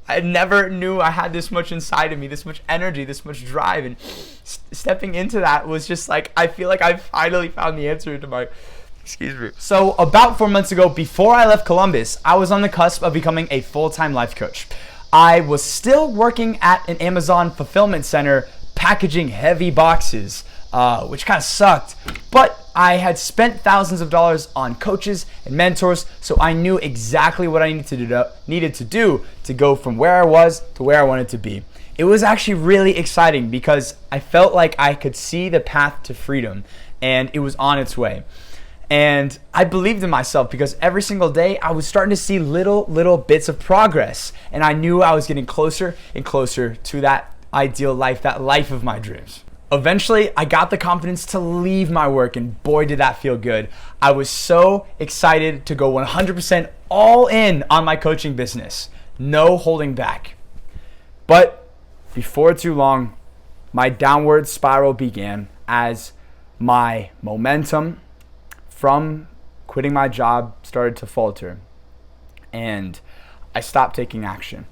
I never knew I had this much inside of me, this much energy, this much drive. And stepping into that was just like, I feel like I finally found the answer to my, excuse me. So about 4 months ago, before I left Columbus, I was on the cusp of becoming a full-time life coach. I was still working at an Amazon fulfillment center packaging heavy boxes, which kind of sucked. But I had spent thousands of dollars on coaches and mentors, so I knew exactly what I needed to do to go from where I was to where I wanted to be. It was actually really exciting because I felt like I could see the path to freedom, and it was on its way. And I believed in myself because every single day I was starting to see little bits of progress, and I knew I was getting closer and closer to that ideal life, that life of my dreams. Eventually, I got the confidence to leave my work, and boy, did that feel good. I was so excited to go 100% all in on my coaching business. No holding back. But before too long, my downward spiral began as my momentum from quitting my job started to falter, and I stopped taking action.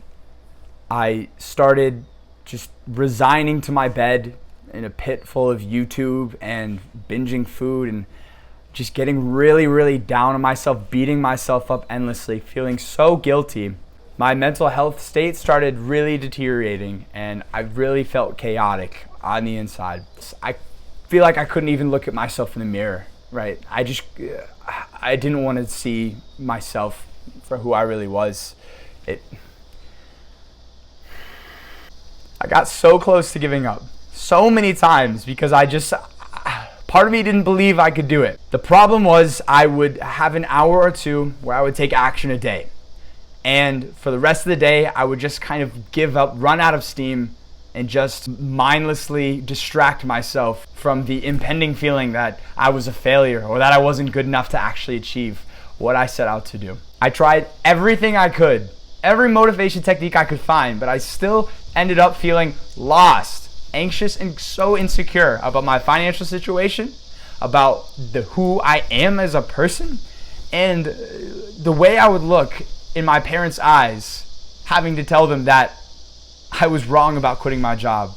I started just resigning to my bed in a pit full of YouTube and binging food and just getting really down on myself, beating myself up endlessly, feeling so guilty. My mental health state started really deteriorating, and I really felt chaotic on the inside. I feel like I couldn't even look at myself in the mirror, right? I didn't want to see myself for who I really was. I got so close to giving up so many times because part of me didn't believe I could do it. The problem was I would have an hour or two where I would take action a day. And for the rest of the day, I would just kind of give up, run out of steam, and just mindlessly distract myself from the impending feeling that I was a failure or that I wasn't good enough to actually achieve what I set out to do. I tried everything I could, every motivation technique I could find, but I still ended up feeling lost, anxious, and so insecure about my financial situation, about who I am as a person, and the way I would look in my parents' eyes, having to tell them that I was wrong about quitting my job,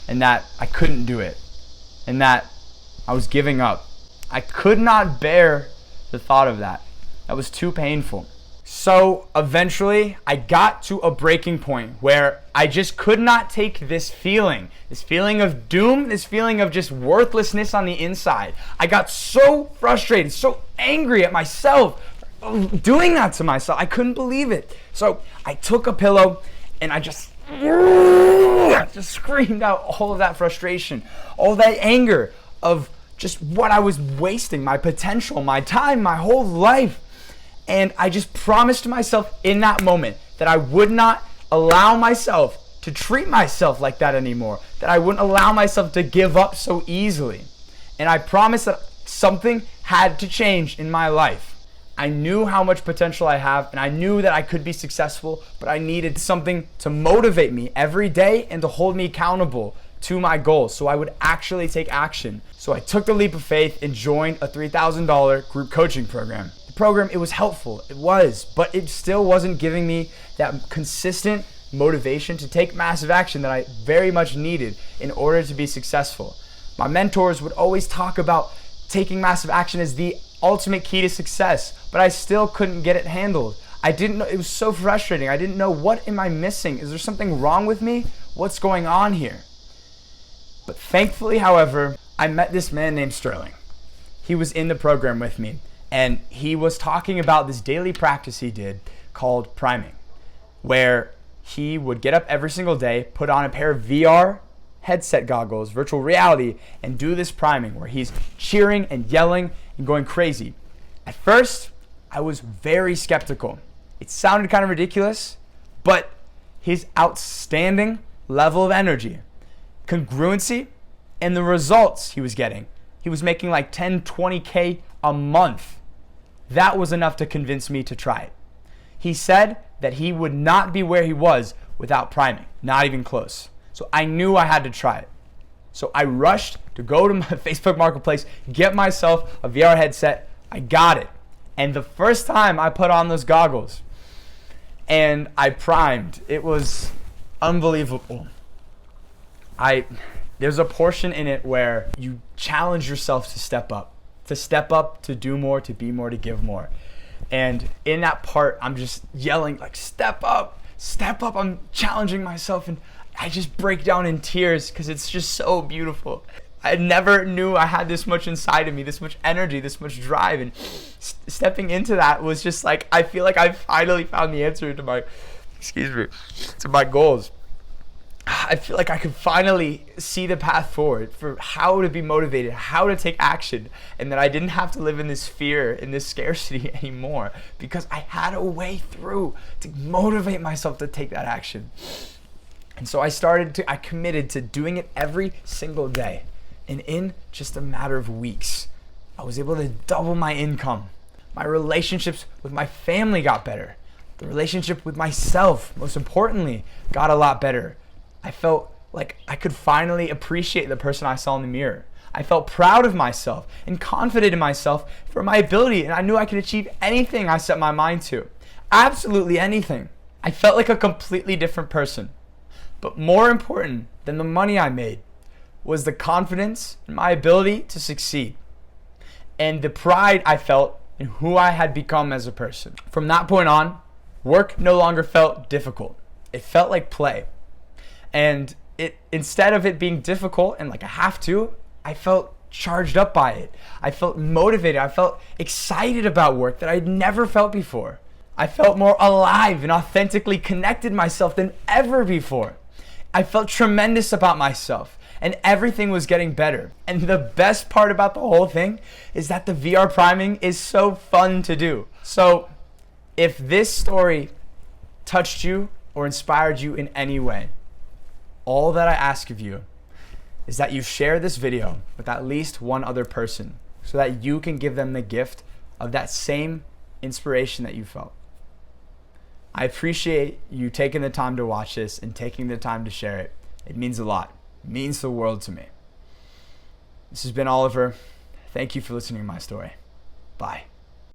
and that I couldn't do it, and that I was giving up. I could not bear the thought of that. That was too painful. So eventually I got to a breaking point where I just could not take this feeling of doom, this feeling of just worthlessness on the inside. I got so frustrated, so angry at myself for doing that to myself. I couldn't believe it. So I took a pillow and I just screamed out all of that frustration, all that anger of just what I was wasting, my potential, my time, my whole life. And I just promised myself in that moment that I would not allow myself to treat myself like that anymore, that I wouldn't allow myself to give up so easily. And I promised that something had to change in my life. I knew how much potential I have, and I knew that I could be successful, but I needed something to motivate me every day and to hold me accountable to my goals so I would actually take action. So I took the leap of faith and joined a $3,000 group coaching program. Program, it was helpful, it was, but it still wasn't giving me that consistent motivation to take massive action that I very much needed in order to be successful. My mentors would always talk about taking massive action as the ultimate key to success, but I still couldn't get it handled. I didn't know, it was so frustrating. I didn't know, what am I missing? Is there something wrong with me? What's going on here? But thankfully, however, I met this man named Sterling. He was in the program with me. And he was talking about this daily practice he did called priming, where he would get up every single day, put on a pair of VR headset goggles, virtual reality, and do this priming where he's cheering and yelling and going crazy. At first, I was very skeptical. It sounded kind of ridiculous, but his outstanding level of energy, congruency, and the results he was getting. He was making like 10, 20K a month. That was enough to convince me to try it. He said that he would not be where he was without priming, not even close. So I knew I had to try it. So I rushed to go to my Facebook Marketplace, get myself a VR headset. I got it. And the first time I put on those goggles and I primed. It was unbelievable. There's a portion in it where you challenge yourself to step up, to do more, to be more, to give more. And in that part, I'm just yelling like, step up, step up. I'm challenging myself, and I just break down in tears because it's just so beautiful. I never knew I had this much inside of me, this much energy, this much drive, and stepping into that was just like, I feel like I finally found the answer to my goals. I feel like I could finally see the path forward for how to be motivated, how to take action, and that I didn't have to live in this fear, in this scarcity anymore, because I had a way through to motivate myself to take that action. And so I committed to doing it every single day. And in just a matter of weeks, I was able to double my income. My relationships with my family got better. The relationship with myself, most importantly, got a lot better. I felt like I could finally appreciate the person I saw in the mirror. I felt proud of myself and confident in myself for my ability, and I knew I could achieve anything I set my mind to. Absolutely anything. I felt like a completely different person. But more important than the money I made was the confidence in my ability to succeed and the pride I felt in who I had become as a person. From that point on, work no longer felt difficult. It felt like play. And instead of it being difficult and like I have to, I felt charged up by it. I felt motivated. I felt excited about work that I'd never felt before. I felt more alive and authentically connected myself than ever before. I felt tremendous about myself, and everything was getting better. And the best part about the whole thing is that the VR priming is so fun to do. So if this story touched you or inspired you in any way, all that I ask of you is that you share this video with at least one other person so that you can give them the gift of that same inspiration that you felt. I appreciate you taking the time to watch this and taking the time to share it. It means a lot. It means the world to me. This has been Oliver. Thank you for listening to my story. Bye.